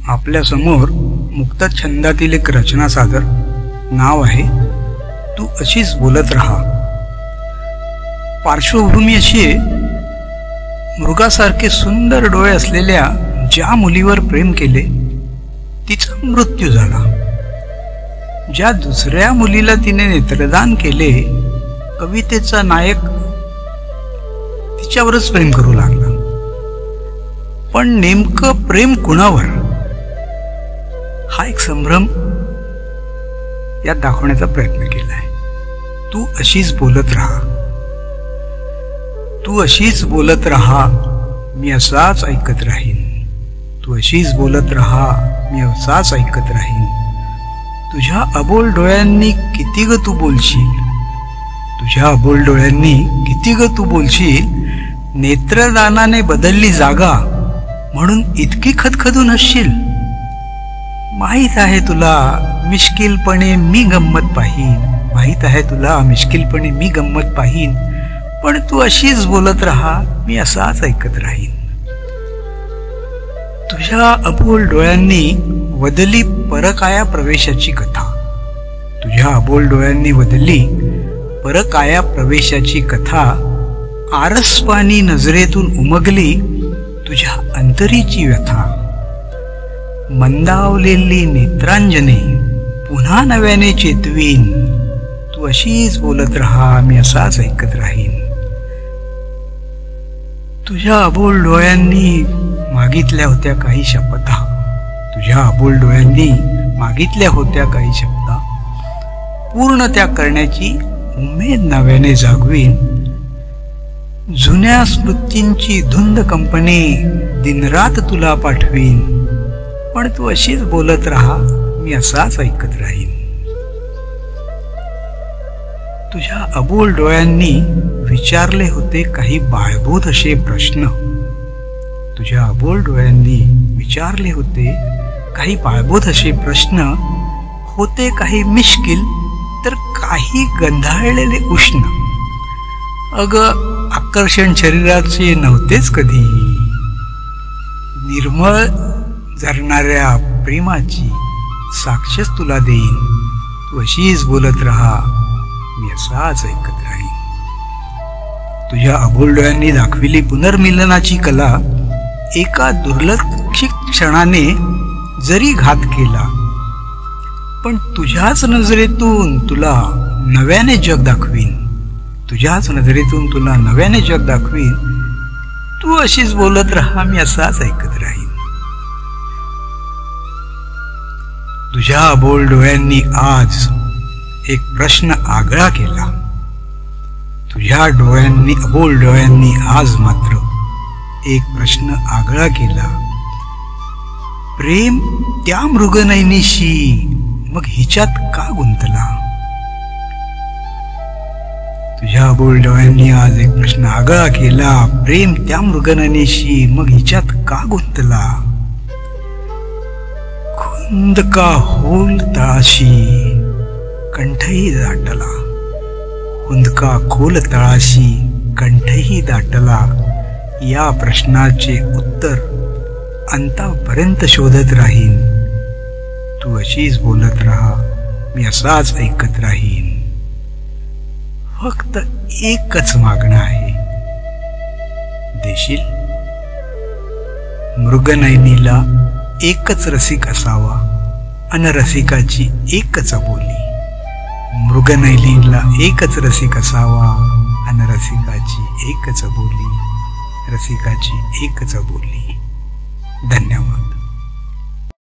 आपल्या समोर मुक्तछंदातील एक रचना सादर. नाव आहे तू अशीच बोलत राहा. पार्श्वभूमी अशी आहे, मृगासारखे सुंदर डोळे असलेल्या ज्या मुलीवर प्रेम केले तिचा मृत्यू झाला. ज्या दुसऱ्या मुलीला तिने नेत्रदान केले, कवितेचा नायक तिच्यावरच प्रेम करू लागला. पण नेमकं प्रेम कुणावर, हा एक संभ्रम यात दाखवण्याचा प्रयत्न केलाय. तू अशीच बोलत राहा, तू अशीच बोलत राहा, मी असाच ऐकत राहीन. तू अशीच बोलत राहा, मी असाच ऐकत राहीन. तुझ्या अबोल डोळ्यांनी किती ग तू बोलशील, तुझ्या अबोल डोळ्यांनी किती ग तू बोलशील. नेत्रदानाने बदलली जागा म्हणून इतकी खदखदून असशील. माहीत आहे तुला मिश्किलपणे मी गंमत पाहीन, माहीत आहे तुला मिश्किलपणे मी गंमत पाहीन. पण तू अशीच बोलत राहा, मी असाच ऐकत राहीन. तुझ्या अबोल डोळ्यांनी वदली परकाया प्रवेशाची कथा, तुझ्या अबोल डोळ्यांनी वदली परकाया प्रवेशाची कथा. आरसपानी नजरेतून उमगली तुझ्या अंतरीची व्यथा. मंदावलेली नेत्रांजने पुन्हा नव्याने चेतवीन. तू अशीच बोलत राहा, मी असाच ऐकत राहीन. तुझ्या अबोल डोळ्यांनी मागितल्या होत्या काही शपथा, तुझ्या अबोल डोळ्यांनी मागितल्या होत्या काही शपथा. पूर्ण त्या करण्याची उमेद नव्याने जागवीन. जुन्या स्मृतींची धुंद कंपनी दिनरात तुला पाठवीन. पण तू अशीच बोलत राहा, मी असाच ऐकत राहीन. तुझ्या अबोल डोळ्यांनी विचारले होते काही बाळबोध असे प्रश्न, तुझ्या अबोल डोळ्यांनी विचारले होते काही बाळबोध असे प्रश्न. होते काही मिश्किल तर काही गंधाळलेले उष्ण. अग आकर्षण शरीराचे नव्हतेच कधी, निर्मळ झरणाऱ्या प्रेमाची साक्षच तुला देईन. तू अशीच बोलत राहा, मी असाच ऐकत राहीन. तुझ्या अबोल डोळ्यांनी दाखविली पुनर्मिलनाची कला. एका दुर्लक्षित क्षणाने जरी घात केला, पण तुझ्याच नजरेतून तुला नव्याने जग दाखवीन. तुझ्याच नजरेतून तुला नव्याने जग दाखवीन. तू अशीच बोलत राहा, मी असाच ऐकत राहीन. तुझ्या अबोल डोळ्यांनी आज एक प्रश्न आगळा केला. तुझ्या डोळ्यांनी अबोल डोळ्यांनी आज मात्र एक प्रश्न आगळा केला. प्रेम त्या मृगनयनीशी मग हिच्यात का गुंतला. तुझ्या अबोल डोळ्यांनी आज एक प्रश्न आगळा केला. प्रेम त्या मृगनयनीशी मग हिच्यात का गुंतला. खुंद का होल तळाशी कंठही दाटला, खुंद का खोल तळाशी कंठही दाटला. या प्रश्नाचे उत्तर अंतापर्यंत शोधत राहीन. तू अशीच बोलत राहा, मी असाच ऐकत राहीन. फक्त एकच मागणं आहे, देशील. मृगनयनीला एकच रसिक असावा, अनरसिकाची एकच बोली. मृगनयनीला एकच रसिक असावा, अनरसिकाची एकच बोली, रसिकाची एकच बोली. धन्यवाद.